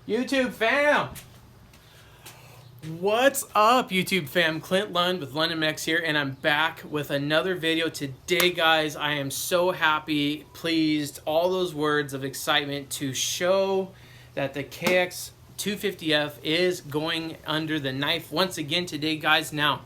YouTube fam! What's up, YouTube fam? Clint Lund with London Mex here, and I'm back with another video today, guys. I am so happy, pleased, all those words of excitement to show that the Kx250f is going under the knife once again today, guys. Now,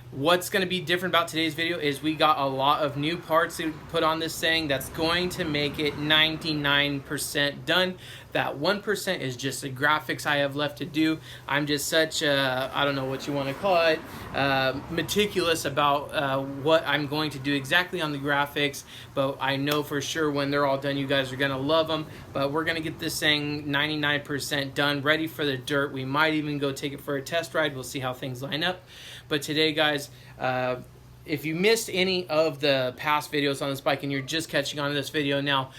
what's going to be different about today's video is we got a lot of new parts to put on this thing that's going to make it 99% done. That 1% is just the graphics I have left to do. I'm just such I don't know what you want to call it, meticulous about what I'm going to do exactly on the graphics, but I know for sure when they're all done, you guys are going to love them. But we're going to get this thing 99% done, ready for the dirt. We might even go take it for a test ride. We'll see how things line up. But today, guys, if you missed any of the past videos on this bike and you're just catching on to this video now,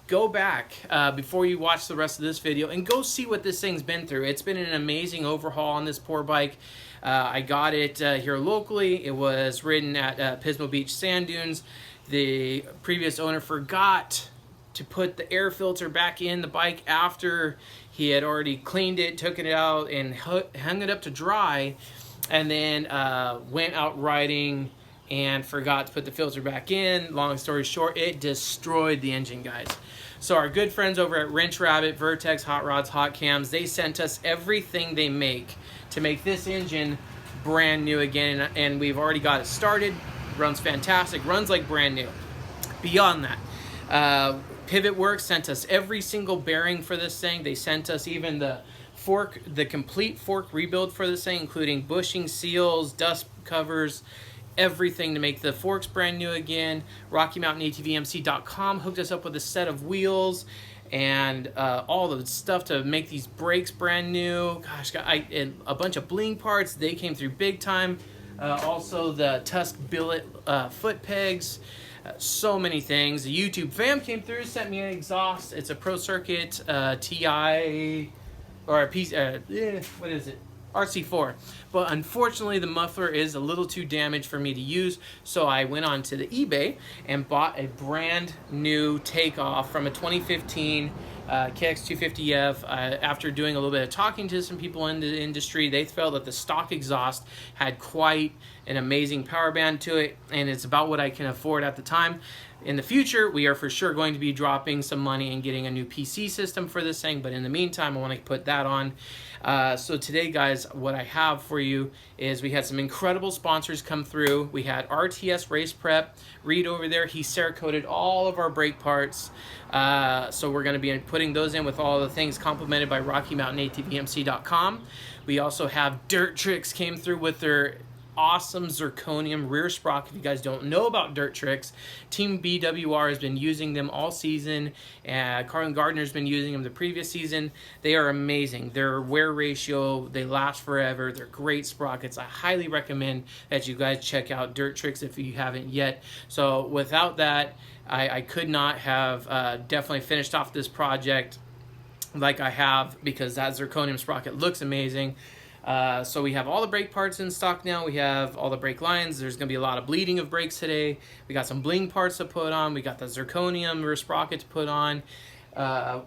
go back before you watch the rest of this video and go see what this thing's been through. It's been an amazing overhaul on this poor bike. I got it here locally. It was ridden at Pismo Beach Sand Dunes. The previous owner forgot to put the air filter back in the bike after he had already cleaned it, took it out, and hung it up to dry, and then went out riding and forgot to put the filter back in. Long story short, it destroyed the engine, guys. So our good friends over at Wrench Rabbit, Vertex, Hot Rods, Hot Cams, they sent us everything they make to make this engine brand new again, and we've already got it started. Runs fantastic, runs like brand new. Beyond that, Pivot Works sent us every single bearing for this thing. They sent us even the fork, the complete fork rebuild for this thing, including bushing, seals, dust covers, everything to make the forks brand new again. RockyMountainATVMC.com hooked us up with a set of wheels and all the stuff to make these brakes brand new. Gosh, and a bunch of bling parts. They came through big time. Also the Tusk billet foot pegs. So many things. The YouTube fam came through, sent me an exhaust. It's a Pro Circuit TI or a piece. What is it? RC4. But unfortunately the muffler is a little too damaged for me to use, so I went on to the eBay and bought a brand new takeoff from a 2015 Kx250f. After doing a little bit of talking to some people in the industry, they felt that the stock exhaust had quite an amazing power band to it, and it's about what I can afford at the time. In the future, we are for sure going to be dropping some money and getting a new PC system for this thing, but in the meantime, I want to put that on. So today, guys, what I have for you is we had some incredible sponsors come through. We had RTS Race Prep. Reed over there, he Cerakoted all of our brake parts. So we're going to be putting those in with all the things complemented by RockyMountainATVMC.com. We also have Dirt Tricks came through with their awesome zirconium rear sprocket. If you guys don't know about Dirt Tricks, Team BWR has been using them all season. Carlin Gardner's been using them the previous season. They are amazing. Their wear ratio, they last forever. They're great sprockets. I highly recommend that you guys check out Dirt Tricks if you haven't yet. So without that, I could not have definitely finished off this project like I have, because that zirconium sprocket looks amazing. So we have all the brake parts in stock now. We have all the brake lines. There's going to be a lot of bleeding of brakes today. We got some bling parts to put on. We got the zirconium rear sprocket to put on.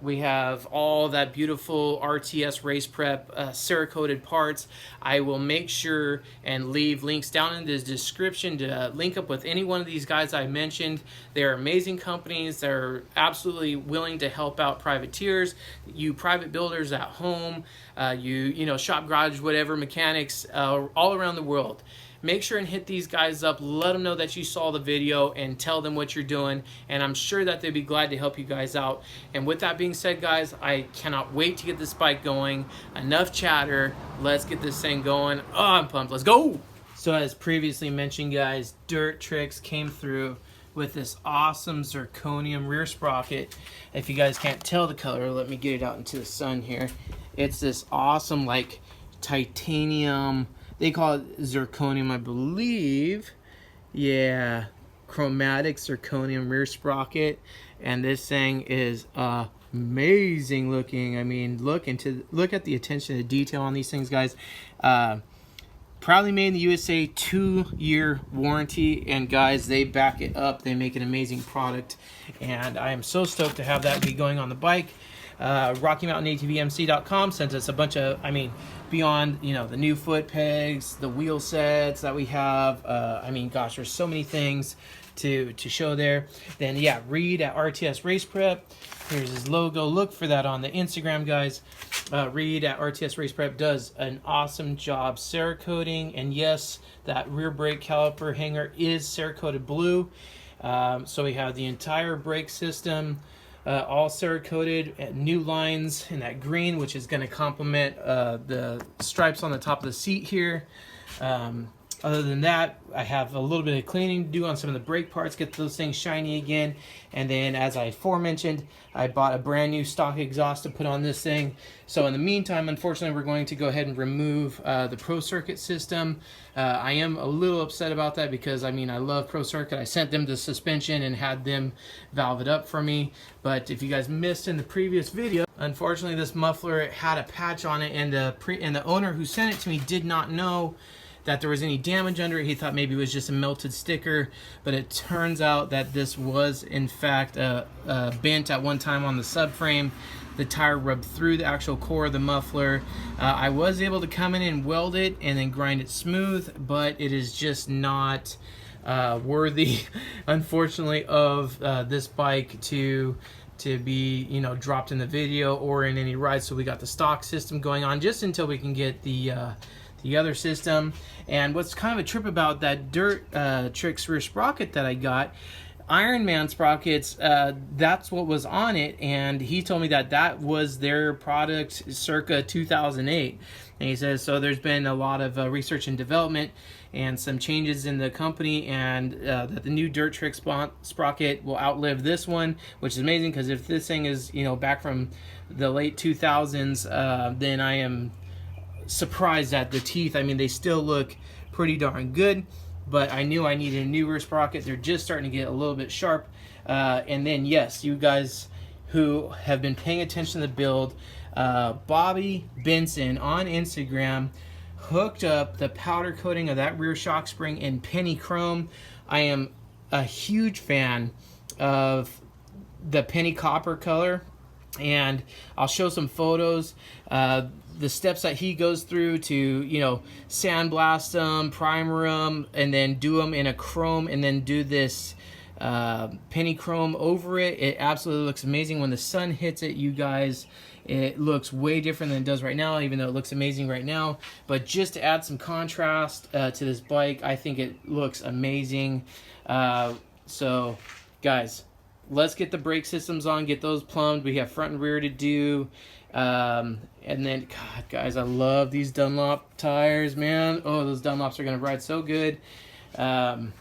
We have all that beautiful RTS Race Prep Cerakoted parts. I will make sure and leave links down in the description to link up with any one of these guys I mentioned. They're amazing companies. They're absolutely willing to help out privateers, you private builders at home, you know, shop, garage, whatever, mechanics all around the world. Make sure and hit these guys up, let them know that you saw the video, and tell them what you're doing, and I'm sure that they'd be glad to help you guys out. And with that being said, guys, I cannot wait to get this bike going. Enough chatter, let's get this thing going. Oh, I'm pumped, let's go! So as previously mentioned, guys, Dirt Tricks came through with this awesome zirconium rear sprocket. If you guys can't tell the color, let me get it out into the sun here. It's this awesome, like, titanium, they call it zirconium, I believe. Yeah, chromatic zirconium rear sprocket, and this thing is amazing looking. I mean, look at the attention to detail on these things, guys. Proudly made in the USA, 2-year warranty, and guys, they back it up. They make an amazing product, and I am so stoked to have that be going on the bike. RockyMountainATVMC.com sent us a bunch of, I mean, beyond, you know, the new foot pegs, the wheel sets that we have. I mean, gosh, there's so many things to show there. Then yeah, Reed at RTS Race Prep. Here's his logo. Look for that on the Instagram, guys. Reed at RTS Race Prep does an awesome job Cerakoting, and yes, that rear brake caliper hanger is Cerakoted blue. So we have the entire brake system all Cerakoted, new lines in that green, which is going to complement the stripes on the top of the seat here. Other than that, I have a little bit of cleaning to do on some of the brake parts, get those things shiny again. And then, as I aforementioned, I bought a brand new stock exhaust to put on this thing. So in the meantime, unfortunately, we're going to go ahead and remove the Pro Circuit system. I am a little upset about that because, I mean, I love Pro Circuit. I sent them the suspension and had them valve it up for me. But if you guys missed in the previous video, unfortunately, this muffler had a patch on it, and the owner who sent it to me did not know that there was any damage under it. He thought maybe it was just a melted sticker, but it turns out that this was in fact bent at one time on the subframe. The tire rubbed through the actual core of the muffler. I was able to come in and weld it and then grind it smooth, but it is just not worthy, unfortunately, of this bike to be, you know, dropped in the video or in any ride. So we got the stock system going on just until we can get the other system. And what's kind of a trip about that Dirt Tricks rear sprocket that I got, Ironman sprockets, that's what was on it, and he told me that that was their product circa 2008. And he says, so there's been a lot of research and development and some changes in the company, and that the new Dirt Tricks sprocket will outlive this one, which is amazing, because if this thing is, you know, back from the late 2000s, then I am surprised at the teeth. I mean, they still look pretty darn good, but I knew I needed a new rear sprocket. They're just starting to get a little bit sharp. And then, yes, you guys who have been paying attention to the build, Bobby Benson on Instagram hooked up the powder coating of that rear shock spring in penny chrome. I am a huge fan of the penny copper color, and I'll show some photos. The steps that he goes through to, you know, sandblast them, primer them, and then do them in a chrome, and then do this penny chrome over it. It absolutely looks amazing. When the sun hits it, you guys, it looks way different than it does right now, even though it looks amazing right now. But just to add some contrast to this bike, I think it looks amazing. So, guys, let's get the brake systems on, get those plumbed. We have front and rear to do. And then, God, guys, I love these Dunlop tires, man. Oh, those Dunlops are going to ride so good. But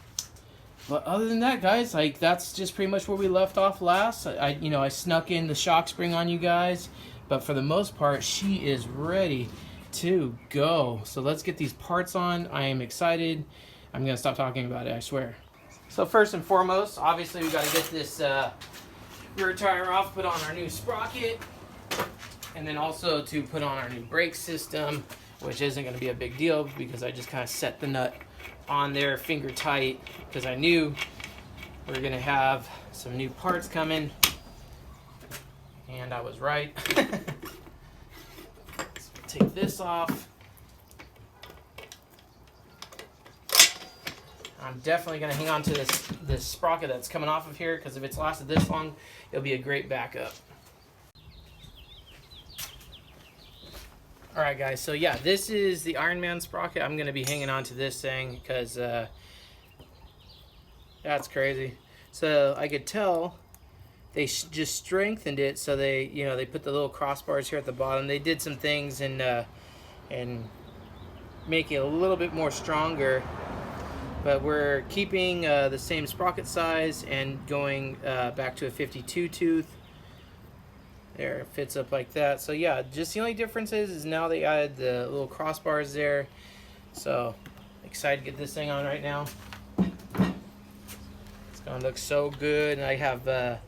other than that, guys, like, that's just pretty much where we left off last. I snuck in the shock spring on you guys, but for the most part, she is ready to go. So let's get these parts on. I am excited. I'm going to stop talking about it, I swear. So first and foremost, obviously, we got to get this rear tire off, put on our new sprocket, and then also to put on our new brake system, which isn't going to be a big deal because I just kind of set the nut on there finger tight, because I knew we were going to have some new parts coming, and I was right. Let's take this off. I'm definitely going to hang on to this sprocket that's coming off of here, because if it's lasted this long, it'll be a great backup. Alright guys, so yeah, this is the Ironman sprocket. I'm going to be hanging on to this thing because that's crazy. So I could tell they just strengthened it, so they, you know, they put the little crossbars here at the bottom. They did some things and make it a little bit more stronger, but we're keeping the same sprocket size and going back to a 52 tooth. There, it fits up like that. So yeah, just the only difference is now they added the little crossbars there. So excited to get this thing on right now. It's gonna look so good. And I have when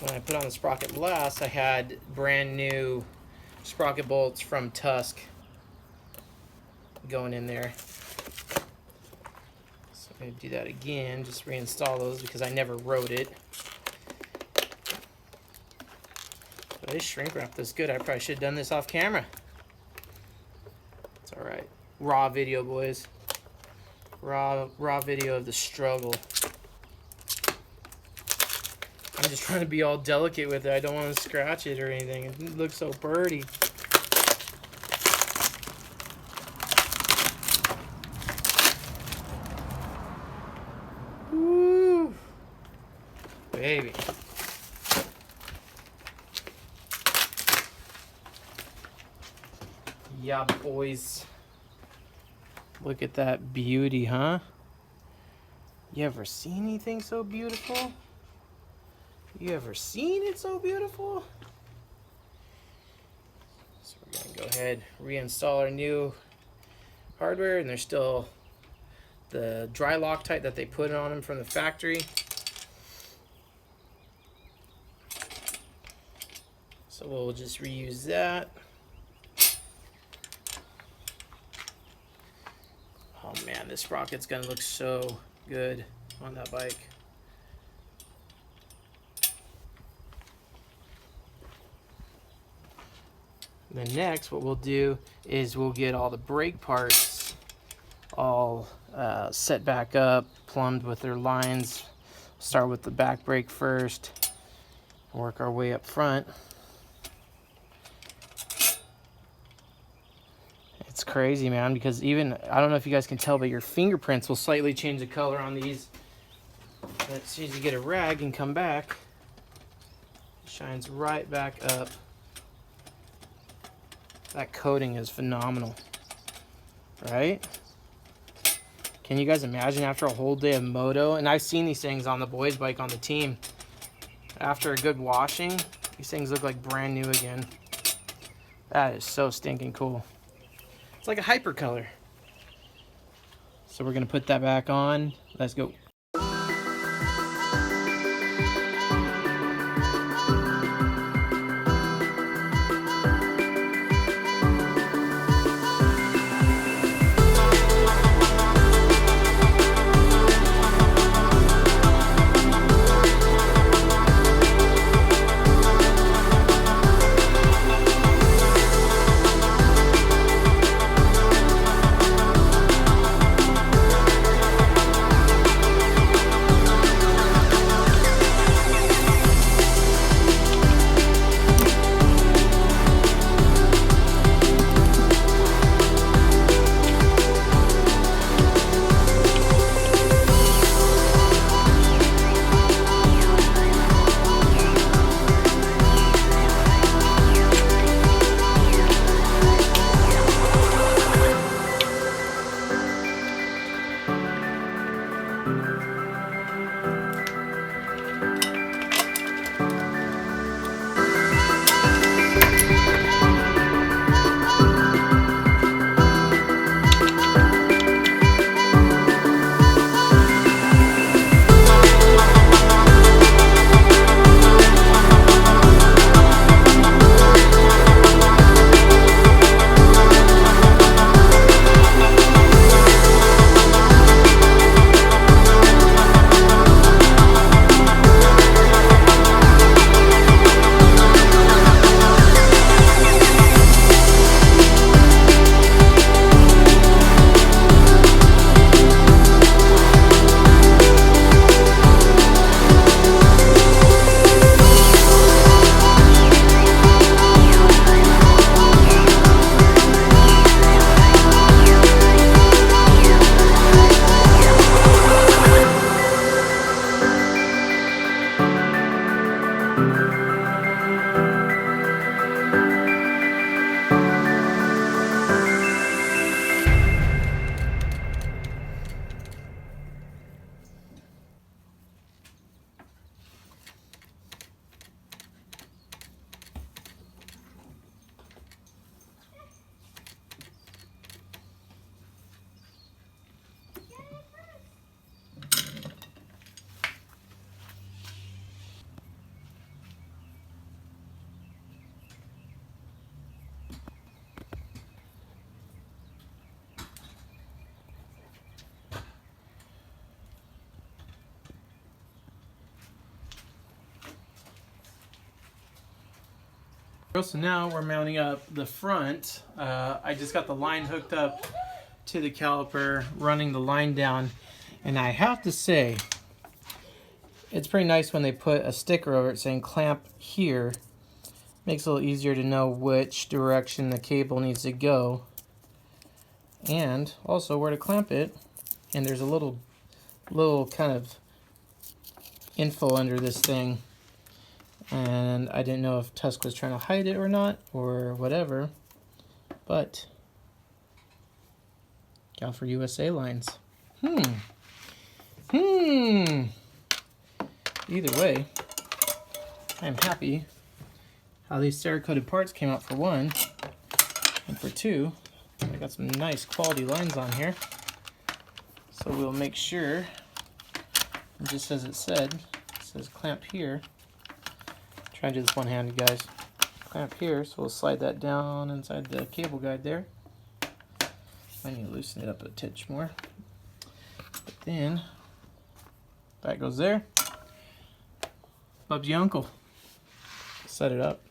I put on the sprocket last, I had brand new sprocket bolts from Tusk going in there. So I'm gonna do that again, just reinstall those because I never wrote it. But They shrink wrap this good. I probably should have done this off camera. It's all right. Raw video, boys. Raw video of the struggle. I'm just trying to be all delicate with it. I don't want to scratch it or anything. It looks so pretty. Woo! Baby. Yeah, boys. Look at that beauty, huh? You ever seen anything so beautiful? You ever seen it so beautiful? So we're gonna go ahead, reinstall our new hardware, and there's still the dry Loctite that they put on them from the factory. So we'll just reuse that. Oh man, this sprocket's gonna look so good on that bike. And then next, what we'll do is we'll get all the brake parts all set back up, plumbed with their lines. Start with the back brake first, work our way up front. It's crazy, man, because even, I don't know if you guys can tell, but your fingerprints will slightly change the color on these. But as soon as you get a rag and come back, it shines right back up. That coating is phenomenal, right? Can you guys imagine after a whole day of moto, and I've seen these things on the boys' bike on the team, after a good washing, these things look like brand new again. That is so stinking cool. It's like a hyper color. So we're gonna put that back on. Let's go. So now we're mounting up the front. I just got the line hooked up to the caliper, running the line down, and I have to say, it's pretty nice when they put a sticker over it saying clamp here. Makes it a little easier to know which direction the cable needs to go, and also where to clamp it. And there's a little kind of info under this thing. And I didn't know if Tusk was trying to hide it or not, or whatever. But Gal for USA lines. Either way, I'm happy how these Cerakoted parts came out for one, and for two, I got some nice quality lines on here. So we'll make sure, just as it said, it says clamp here. Try and do this one-handed, guys. Clamp here, so we'll slide that down inside the cable guide there. I need to loosen it up a titch more. But then that goes there. Bubsy Uncle. Set it up.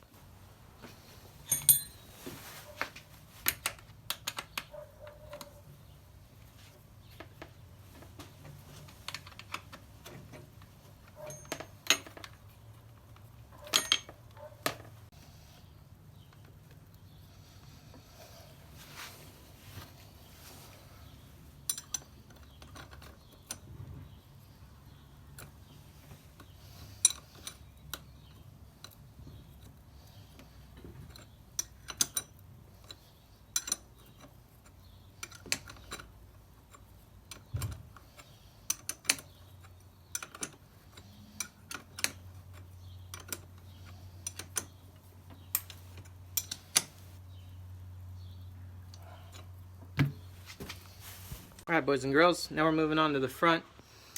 Alright, boys and girls, now we're moving on to the front.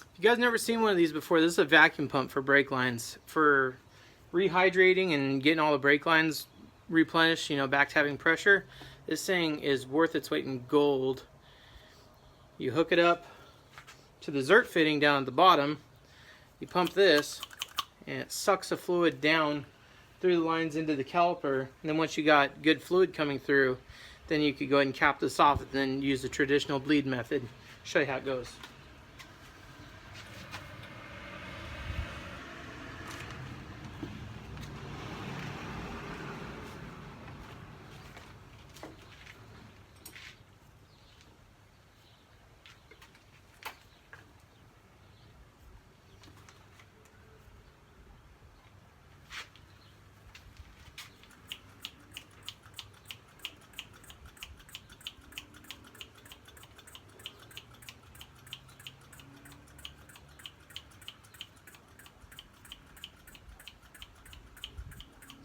If you guys never seen one of these before, this is a vacuum pump for brake lines. For rehydrating and getting all the brake lines replenished, you know, back to having pressure. This thing is worth its weight in gold. You hook it up to the Zert fitting down at the bottom. You pump this, and it sucks the fluid down through the lines into the caliper. And then once you got good fluid coming through, then you could go ahead and cap this off and then use the traditional bleed method. Show you how it goes.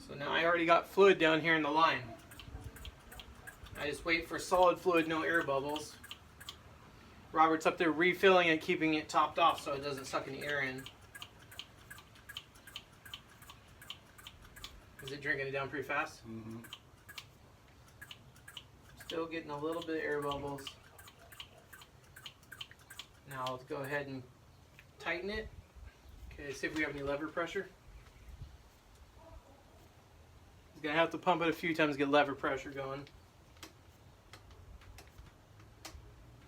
So now I already got fluid down here in the line. I just wait for solid fluid, no air bubbles. Robert's up there refilling it, keeping it topped off so it doesn't suck any air in. Is it drinking it down pretty fast? Mm-hmm. Still getting a little bit of air bubbles. Now let's go ahead and tighten it. Okay, see if we have any lever pressure. Gonna have to pump it a few times to get lever pressure going.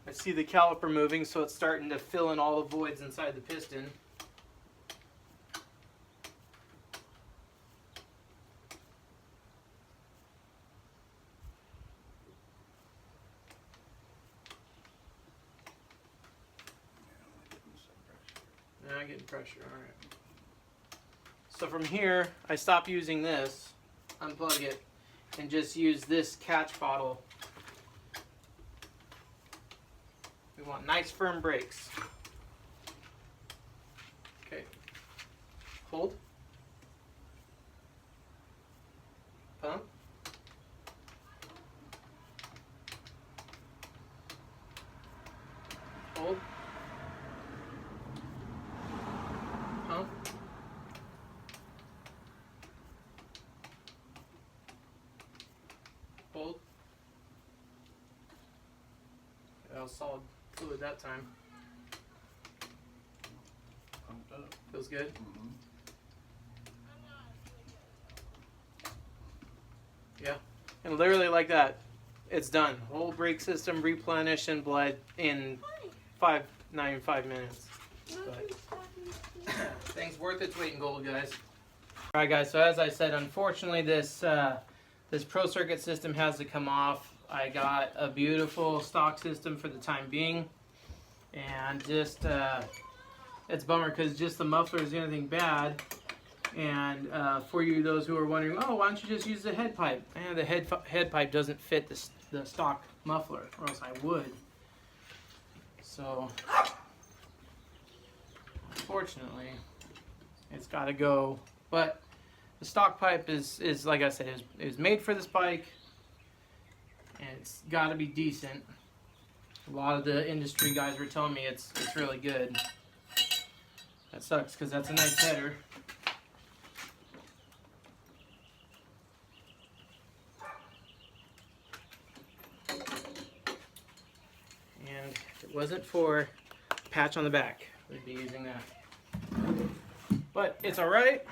I see the caliper moving, so it's starting to fill in all the voids inside the piston. Now I'm getting pressure, alright. So from here, I stop using this, unplug it, and just use this catch bottle. We want nice firm brakes. Okay. Hold. Pump. Hold. Pump. Hold. That was solid fluid that time. Pumped up. Feels good? Mm-hmm. Yeah, and literally like that, it's done. Whole brake system replenished and bled in 5 minutes. But thing's worth its weight in gold, guys. All right, guys. So as I said, unfortunately, this Pro Circuit system has to come off. I got a beautiful stock system for the time being, and just it's a bummer because just the muffler is the only thing bad. And for you, those who are wondering, oh, why don't you just use the head pipe? And the head pipe doesn't fit the stock muffler, or else I would. So, unfortunately, it's got to go. But the stock pipe is like I said, is made for this bike, and it's got to be decent. A lot of the industry guys were telling me it's really good. That sucks because that's a nice header. And if it wasn't for patch on the back, we'd be using that. But it's all right.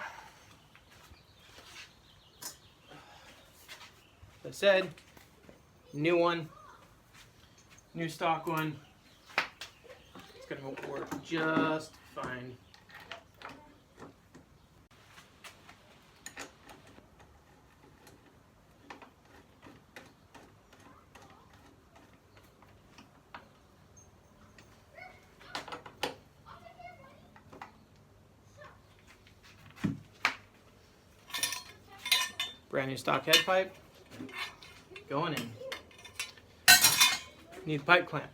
As I said, new one, new stock one. It's gonna work just fine. Brand new stock head pipe going in. Need pipe clamp.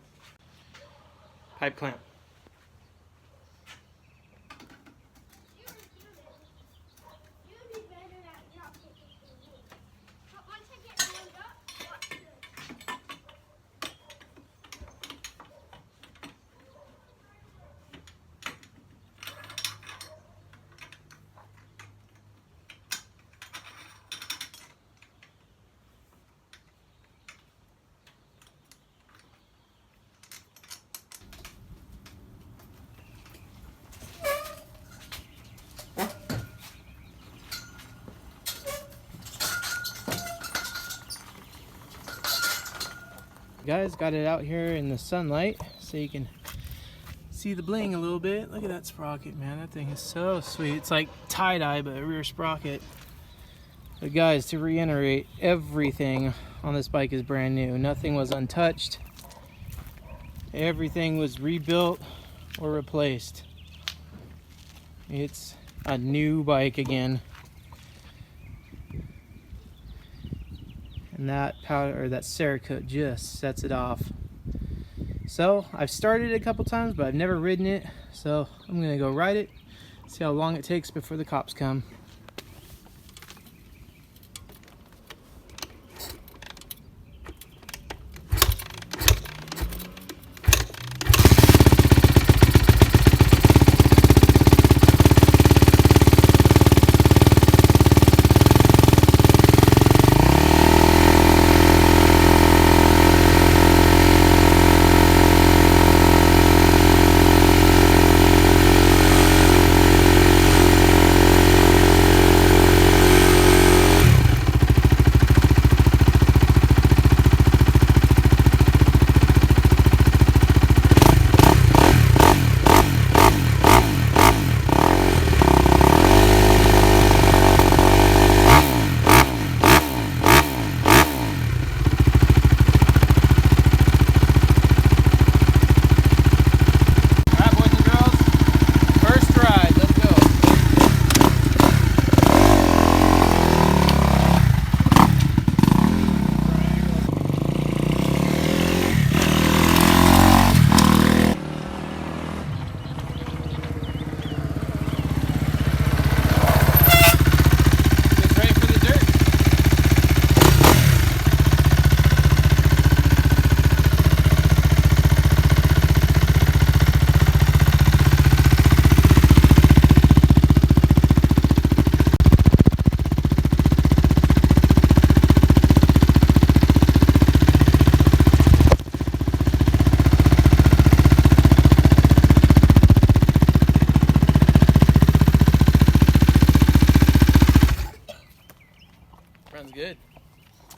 Pipe clamp. Guys, got it out here in the sunlight so you can see the bling a little bit. Look at that sprocket, man. That thing is so sweet. It's like tie-dye, but a rear sprocket. But guys, to reiterate, everything on this bike is brand new. Nothing was untouched. Everything was rebuilt or replaced. It's a new bike again. And that powder, or that Cerakote, just sets it off. So I've started it a couple times, but I've never ridden it. So I'm gonna go ride it, see how long it takes before the cops come.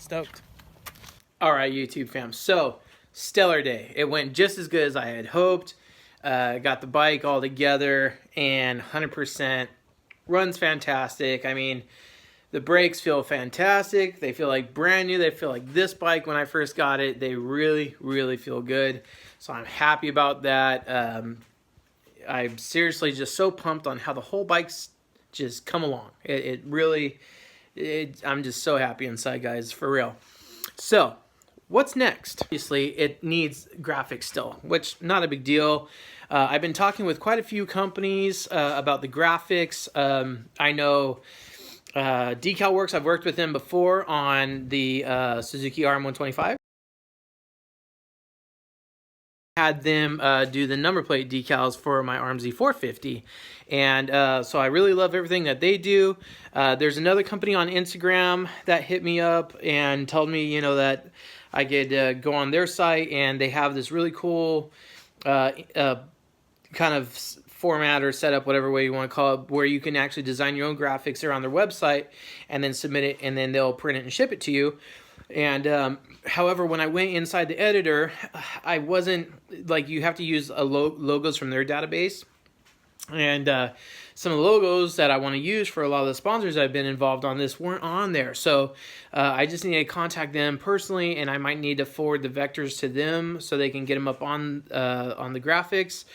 Stoked. All right, YouTube fam. So, stellar day. It went just as good as I had hoped. Got the bike all together and 100% runs fantastic. I mean, the brakes feel fantastic. They feel like brand new. They feel like this bike when I first got it. They really, really feel good. So I'm happy about that. I'm seriously just so pumped on how the whole bike's just come along. It really, I'm just so happy inside, guys, for real. So, what's next? Obviously, it needs graphics still, which not a big deal. I've been talking with quite a few companies about the graphics. I know Decal Works, I've worked with them before on the Suzuki RM125. Had them do the number plate decals for my RMZ450, and so I really love everything that they do. There's another company on Instagram that hit me up and told me, you know, that I could go on their site, and they have this really cool kind of format or setup, whatever way you want to call it, where you can actually design your own graphics. They're on their website, and then submit it, and then they'll print it and ship it to you. And however, when I went inside the editor, I wasn't, like, you have to use logos from their database. And some of the logos that I want to use for a lot of the sponsors that I've been involved on this weren't on there. So I just need to contact them personally, and I might need to forward the vectors to them so they can get them up on the graphics.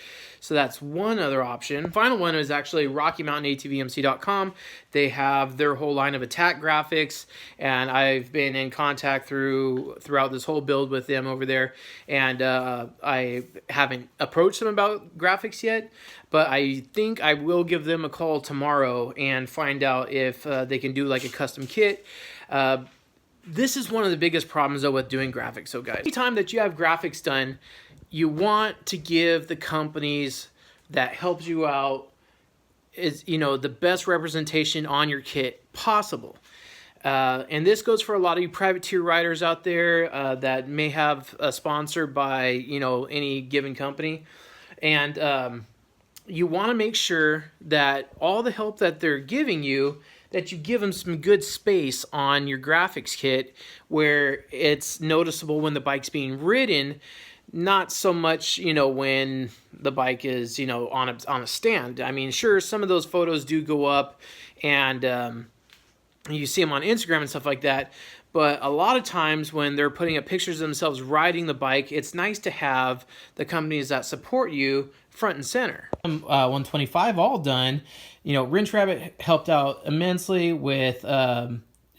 So that's one other option. The final one is actually RockyMountainATVMC.com. They have their whole line of attack graphics, and I've been in contact throughout this whole build with them over there. And I haven't approached them about graphics yet, but I think I will give them a call tomorrow and find out if they can do like a custom kit. This is one of the biggest problems though with doing graphics. So guys, anytime that you have graphics done, you want to give the companies that helps you out is, you know, the best representation on your kit possible. And this goes for a lot of you privateer riders out there that may have a sponsor by, you know, any given company. And you want to make sure that all the help that they're giving you, that you give them some good space on your graphics kit where it's noticeable when the bike's being ridden. Not so much, you know, when the bike is, you know, on a stand. I mean, sure, some of those photos do go up, and you see them on Instagram and stuff like that. But a lot of times when they're putting up pictures of themselves riding the bike, it's nice to have the companies that support you front and center. 125 all done. You know, Wrench Rabbit helped out immensely with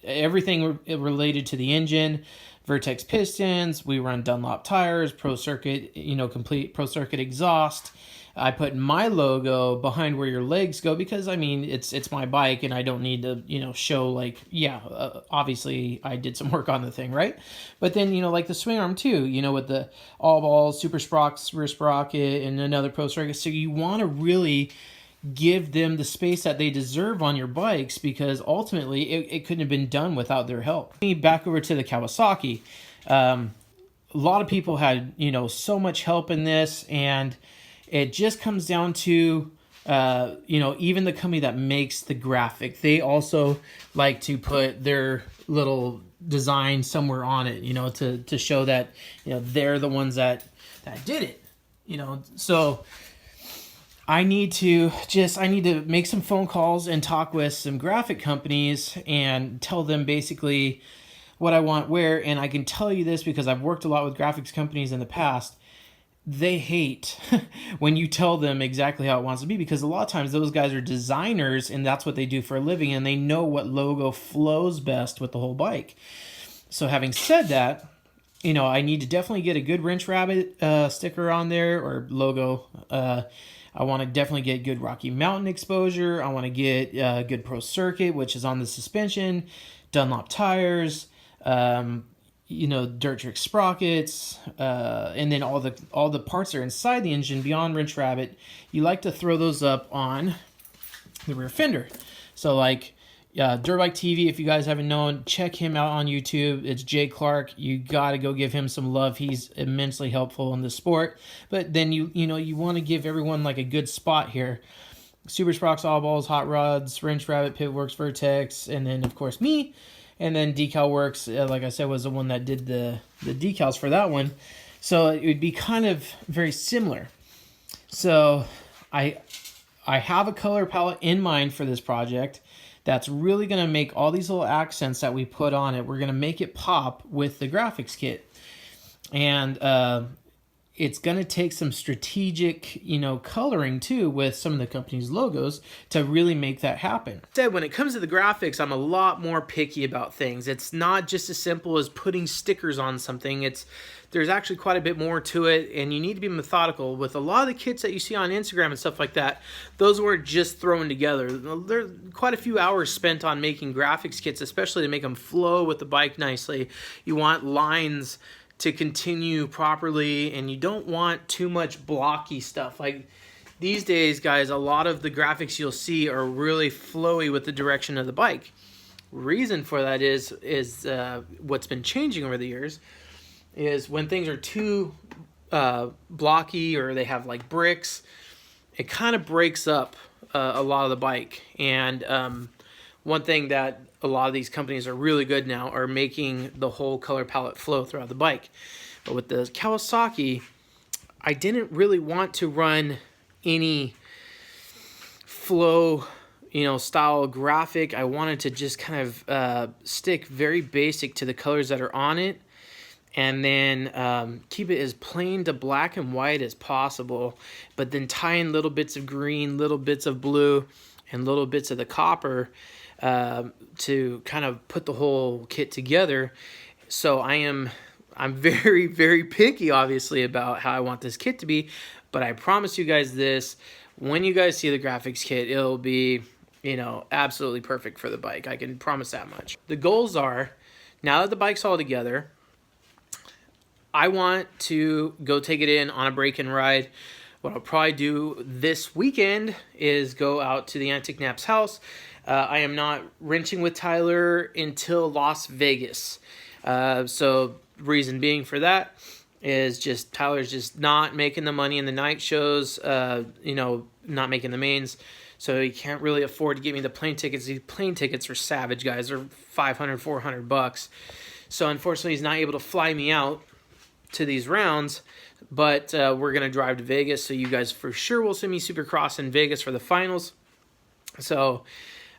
everything related to the engine. Vertex pistons, we run Dunlop tires, Pro Circuit, you know, complete Pro Circuit exhaust. I put my logo behind where your legs go because, I mean, it's my bike and I don't need to, you know, show like, yeah, obviously I did some work on the thing, right? But then, you know, like the swing arm too, you know, with the all balls, super sprockets, rear sprocket, and another Pro Circuit. So you want to really give them the space that they deserve on your bikes, because ultimately it couldn't have been done without their help. Back over to the Kawasaki. A lot of people had, you know, so much help in this, and it just comes down to, you know, even the company that makes the graphic, they also like to put their little design somewhere on it, you know, to show that, you know, they're the ones that did it, you know. So I need to make some phone calls and talk with some graphic companies and tell them basically what I want where. And I can tell you this because I've worked a lot with graphics companies in the past. They hate when you tell them exactly how it wants to be, because a lot of times those guys are designers and that's what they do for a living, and they know what logo flows best with the whole bike. So having said that, you know, I need to definitely get a good Wrench Rabbit sticker on there, or logo. I want to definitely get good Rocky Mountain exposure. I want to get good Pro Circuit, which is on the suspension, Dunlop tires, you know, dirt trick sprockets, and then all the parts that are inside the engine beyond Wrench Rabbit. You like to throw those up on the rear fender. So like Dirt Bike TV, if you guys haven't known, check him out on YouTube. It's Jay Clark. You got to go give him some love. He's immensely helpful in the sport. But then you want to give everyone like a good spot here. Super Sprox, All Balls, Hot Rods, Wrench Rabbit, Pitworks, Vertex, and then of course me. And then Decal Works, like I said, was the one that did the decals for that one. So it would be kind of very similar. So I have a color palette in mind for this project that's really going to make all these little accents that we put on it. We're going to make it pop with the graphics kit. And it's going to take some strategic, coloring too with some of the company's logos to really make that happen. When it comes to the graphics, I'm a lot more picky about things. It's not just as simple as putting stickers on something. There's actually quite a bit more to it, and you need to be methodical. With a lot of the kits that you see on Instagram and stuff like that, those were just thrown together. There's quite a few hours spent on making graphics kits, especially to make them flow with the bike nicely. You want lines to continue properly, and you don't want too much blocky stuff. Like these days, guys, a lot of the graphics you'll see are really flowy with the direction of the bike. Reason for that is what's been changing over the years is when things are too blocky or they have like bricks, it kind of breaks up a lot of the bike. And one thing that a lot of these companies are really good now are making the whole color palette flow throughout the bike. But with the Kawasaki, I didn't really want to run any flow, style graphic. I wanted to just kind of stick very basic to the colors that are on it, and then keep it as plain to black and white as possible, but then tie in little bits of green, little bits of blue, and little bits of the copper to kind of put the whole kit together. So I'm very, very picky, obviously, about how I want this kit to be, but I promise you guys this, when you guys see the graphics kit, it'll be, absolutely perfect for the bike. I can promise that much. The goals are, now that the bike's all together, I want to go take it in on a break-in ride. What I'll probably do this weekend is go out to the Antique Nap's house. I am not wrenching with Tyler until Las Vegas. So reason being for that is just Tyler's just not making the money in the night shows, not making the mains. So he can't really afford to get me the plane tickets. These plane tickets are savage, guys. They're $500, $400. So unfortunately, he's not able to fly me out to these rounds, but we're going to drive to Vegas. So you guys for sure will see me Supercross in Vegas for the finals. So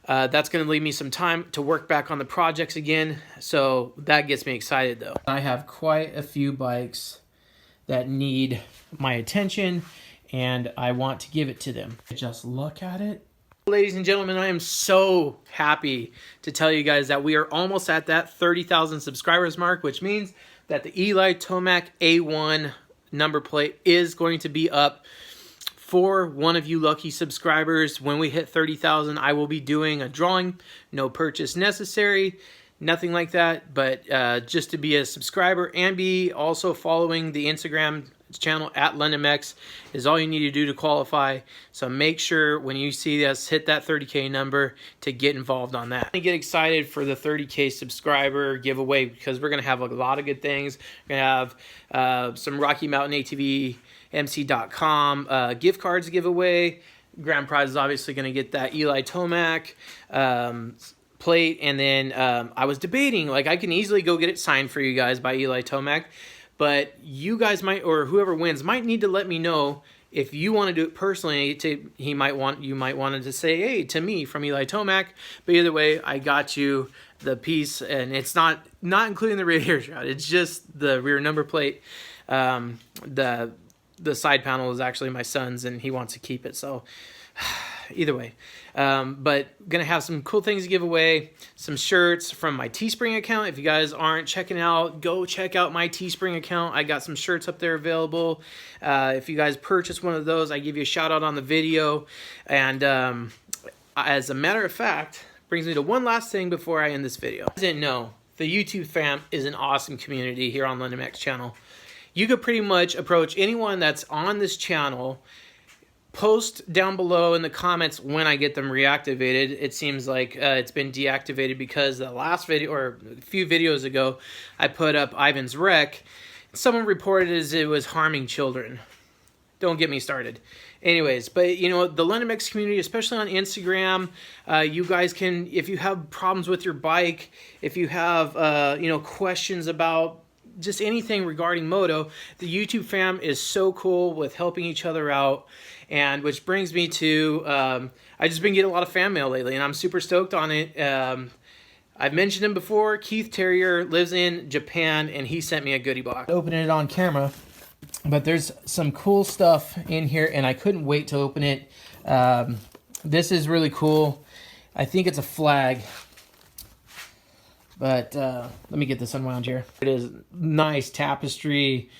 that's going to leave me some time to work back on the projects again. So that gets me excited, though. I have quite a few bikes that need my attention, and I want to give it to them. Just look at it. Ladies and gentlemen, I am so happy to tell you guys that we are almost at that 30,000 subscribers mark, which means that the Eli Tomac A1 number plate is going to be up for one of you lucky subscribers. When we hit 30,000, I will be doing a drawing. No purchase necessary, nothing like that, but just to be a subscriber and be also following the Instagram channel at LondonMex is all you need to do to qualify. So make sure when you see us hit that 30K number to get involved on that. I get excited for the 30K subscriber giveaway because we're going to have a lot of good things. We're going to have some Rocky Mountain ATV MC.com gift cards giveaway. Grand prize is obviously going to get that Eli Tomac plate. And then I was debating, like, I can easily go get it signed for you guys by Eli Tomac. But you guys might, or whoever wins, might need to let me know if you want to do it personally. You might want to say, hey, to me from Eli Tomac. But either way, I got you the piece, and it's not including the rear shroud. It's just the rear number plate. The side panel is actually my son's, and he wants to keep it. So either way, but gonna have some cool things to give away. Some shirts from my Teespring account. If you guys aren't checking out, go check out my Teespring account. I got some shirts up there available. If you guys purchase one of those, I give you a shout out on the video. And as a matter of fact, brings me to one last thing before I end this video. I didn't know the YouTube fam is an awesome community here on LondonMex channel. You could pretty much approach anyone that's on this channel. Post down below in the comments when I get them reactivated. It seems like it's been deactivated because the last video, or a few videos ago, I put up Ivan's wreck. Someone reported as it was harming children. Don't get me started. Anyways, but you know, the London Mix community, especially on Instagram, you guys can, if you have problems with your bike, if you have, you know, questions about just anything regarding moto, the YouTube fam is so cool with helping each other out. And which brings me to, I just been getting a lot of fan mail lately, and I'm super stoked on it. I've mentioned him before. Keith Terrier lives in Japan, and he sent me a goodie box. Opening it on camera, but there's some cool stuff in here, and I couldn't wait to open it. This is really cool. I think it's a flag. But let me get this unwound here. It is nice tapestry,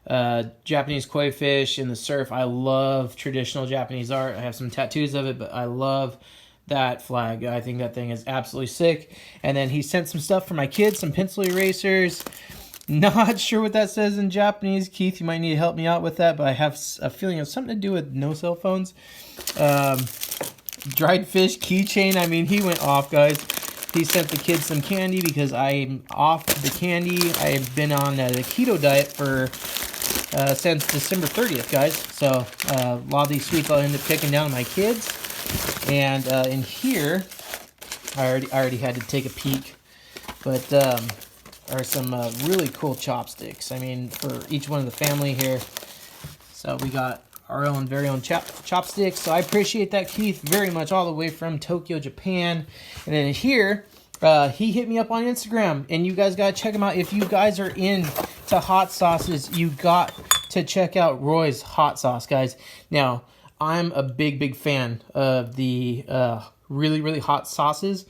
Japanese koi fish in the surf. I love traditional Japanese art. I have some tattoos of it, but I love that flag. I think that thing is absolutely sick. And then he sent some stuff for my kids, some pencil erasers. Not sure what that says in Japanese. Keith, you might need to help me out with that, but I have a feeling it's something to do with no cell phones. Dried fish keychain. I mean, he went off, guys. He sent the kids some candy because I'm off the candy. I've been on the keto diet for since December 30th, guys. So a lot of these sweets I'll end up picking down my kids. And in here, I already had to take a peek, but are some really cool chopsticks. I mean, for each one of the family here. So we got our own very own chopsticks. So I appreciate that, Keith, very much, all the way from Tokyo, Japan. And then here, he hit me up on Instagram, and you guys gotta check him out. If you guys are into hot sauces, you got to check out Roy's hot sauce, guys. Now, I'm a big fan of the really hot sauces.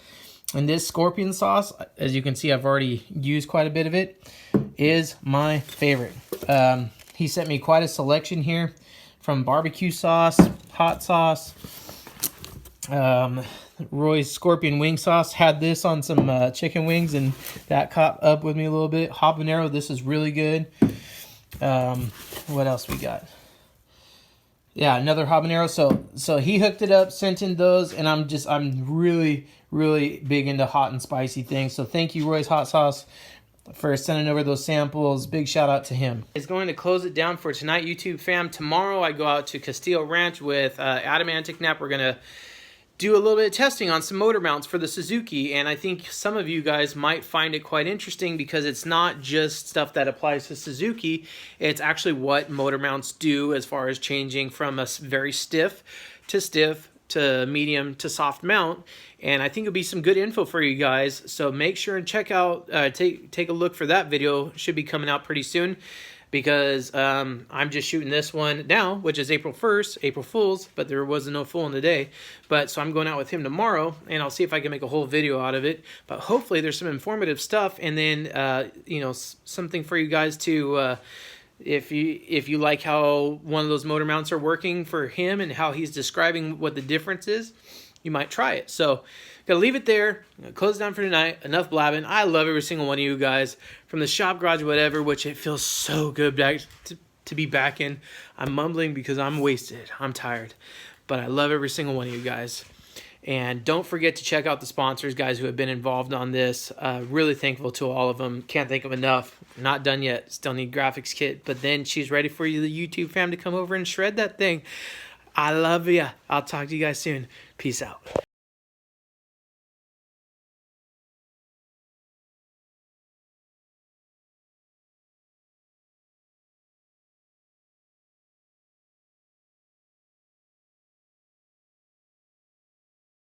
And this scorpion sauce, as you can see, I've already used quite a bit of it, is my favorite. He sent me quite a selection here, from barbecue sauce, hot sauce, Roy's scorpion wing sauce. Had this on some chicken wings, and that caught up with me a little bit. Habanero, this is really good. What else we got? Yeah, another habanero. So he hooked it up, sent in those, and I'm really big into hot and spicy things. So thank you, Roy's Hot Sauce, for sending over those samples. Big shout out to him. It's going to close it down for tonight, YouTube fam. Tomorrow I go out to Castillo Ranch with Adam Antiknap. We're going to do a little bit of testing on some motor mounts for the Suzuki, and I think some of you guys might find it quite interesting because it's not just stuff that applies to Suzuki. It's actually what motor mounts do as far as changing from a very stiff to medium to soft mount, and I think it'll be some good info for you guys. So make sure and check out, take a look for that video. Should be coming out pretty soon, because I'm just shooting this one now, which is April 1st, April Fool's, but there wasn't no fool in the day. But so I'm going out with him tomorrow, and I'll see if I can make a whole video out of it. But hopefully there's some informative stuff, and then you know, something for you guys to. If you like how one of those motor mounts are working for him and how he's describing what the difference is, you might try it. So, gotta leave it there. Gonna close it down for tonight. Enough blabbing. I love every single one of you guys, from the shop, garage, whatever, which it feels so good back to be back in. I'm mumbling because I'm wasted. I'm tired. But I love every single one of you guys. And don't forget to check out the sponsors, guys, who have been involved on this. Really thankful to all of them. Can't think of enough. Not done yet. Still need graphics kit. But then she's ready for you, the YouTube fam, to come over and shred that thing. I love ya. I'll talk to you guys soon. Peace out.